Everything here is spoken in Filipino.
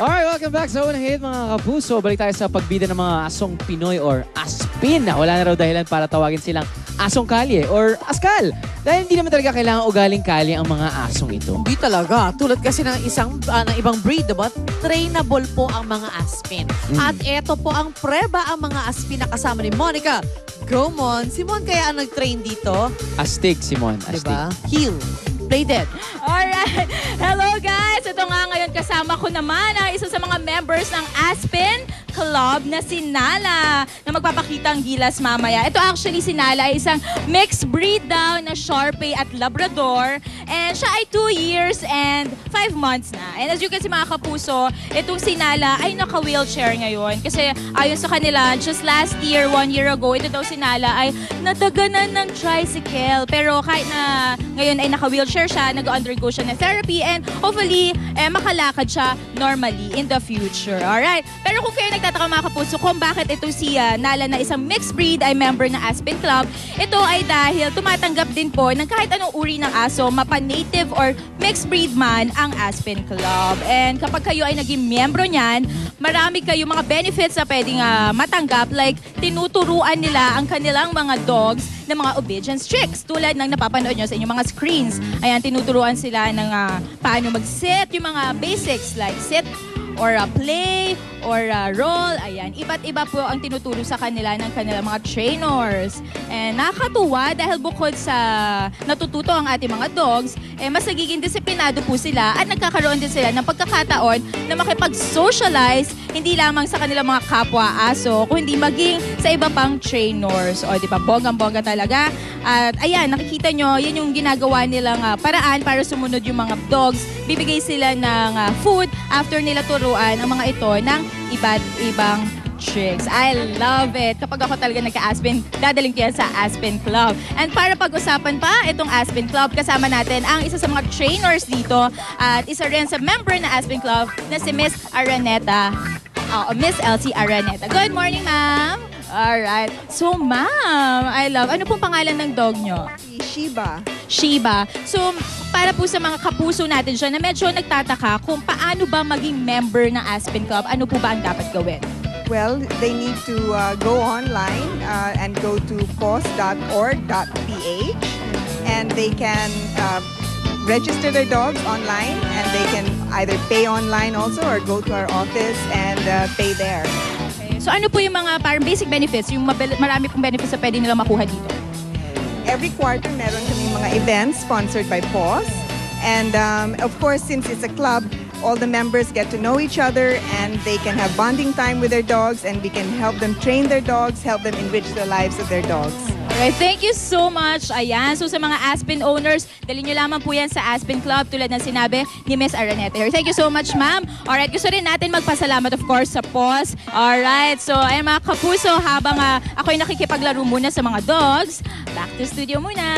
Alright, welcome back sa Unang Hit mga kapuso. Balik tayo sa pagbida ng mga asong Pinoy or Aspin. Wala na raw dahilan para tawagin silang asong kalye or askal. Dahil hindi naman talaga kailangan ugaling kalye ang mga asong ito. Hindi talaga. Tulad kasi ng ng ibang breed, diba? Trainable po ang mga Aspin. At eto po ang preba ang mga Aspin na kasama ni Monica. Go, Mon. Si Mon kaya ang nag-train dito. Astig, Simon. Astig. Diba? Heel. Play dead. Alright. Hello guys! Ito nga ngayon kasama ko naman ang isa sa mga members ng Aspen Club na si Nala na magpapakita ang gilas mamaya. Ito actually si Nala ay isang mixed breed daw na Shar-Pei at Labrador. And siya ay 2 years and 5 months na. And as you can see mga kapuso, itong si Nala ay naka-wheelchair ngayon. Kasi ayon sa kanila, just last year, 1 year ago, ito daw si Nala ay nadaganan ng tricycle. Pero kahit na ngayon ay naka-wheelchair siya, nag-undergo siya ng therapy and hopefully makalakad siya normally in the future. Alright? Pero kung kayo nagtataka mga kapuso kung bakit ito si Nala na isang mixed breed ay member ng Aspen Club, ito ay dahil tumatanggap din po ng kahit anong uri ng aso, mapa-native or mixed breed man ang Aspen Club. And kapag kayo ay naging miyembro niyan, marami kayo mga benefits na pwedeng matanggap, like tinuturuan nila ang kanilang mga dogs ng mga obedience tricks tulad ng napapanood nyo sa inyong mga screens. Ayan, tinuturuan sila ng paano mag-sit, yung mga basics like sit or play or roll. Ayan, iba't iba po ang tinuturo sa kanila ng kanilang mga trainers. And nakakatuwa dahil bukod sa natututo ang ating mga dogs, mas nagiging disiplinado po sila at nagkakaroon din sila ng pagkakataon na makipag-socialize hindi lamang sa kanilang mga kapwa-aso, kundi maging sa iba pang trainers. O, di ba? Bonggang-bongga talaga. At ayan, nakikita nyo, yun yung ginagawa nilang paraan para sumunod yung mga dogs. Bibigay sila ng food after nila turuan ang mga ito ng iba't ibang tricks. I love it. Kapag ako talaga nagka-Aspen, dadaling ko yan sa Aspen Club. And para pag-usapan pa itong Aspen Club, kasama natin ang isa sa mga trainers dito at isa rin sa member na Aspen Club na si Miss Araneta. Miss Elsie Araneta. Good morning, ma'am. Alright. So, ma'am, I love. Ano pong pangalan ng dog nyo? Shiba. Shiba. So, para po sa mga kapuso natin dyan na medyo nagtataka kung paano ba maging member ng Aspen Club, ano po ba ang dapat gawin? Well, they need to go online and go to pos.org.ph and they can register their dogs online and they can either pay online also or go to our office and pay there. Okay. So ano po yung mga parang basic benefits, yung marami pong benefits na pwede nila makuha dito? Every quarter, meron kaming mga events sponsored by POS. And of course, since it's a club, all the members get to know each other and they can have bonding time with their dogs and we can help them train their dogs, help them enrich the lives of their dogs. Alright, thank you so much. Ayan, so sa mga Aspen owners, dali nyo lamang po yan sa Aspen Club tulad ng sinabi ni Miss Araneta. Thank you so much, ma'am. Alright, gusto rin natin magpasalamat of course sa POS. Alright, so ayan mga kapuso, habang ako'y nakikipaglaro muna sa mga dogs, back to studio muna.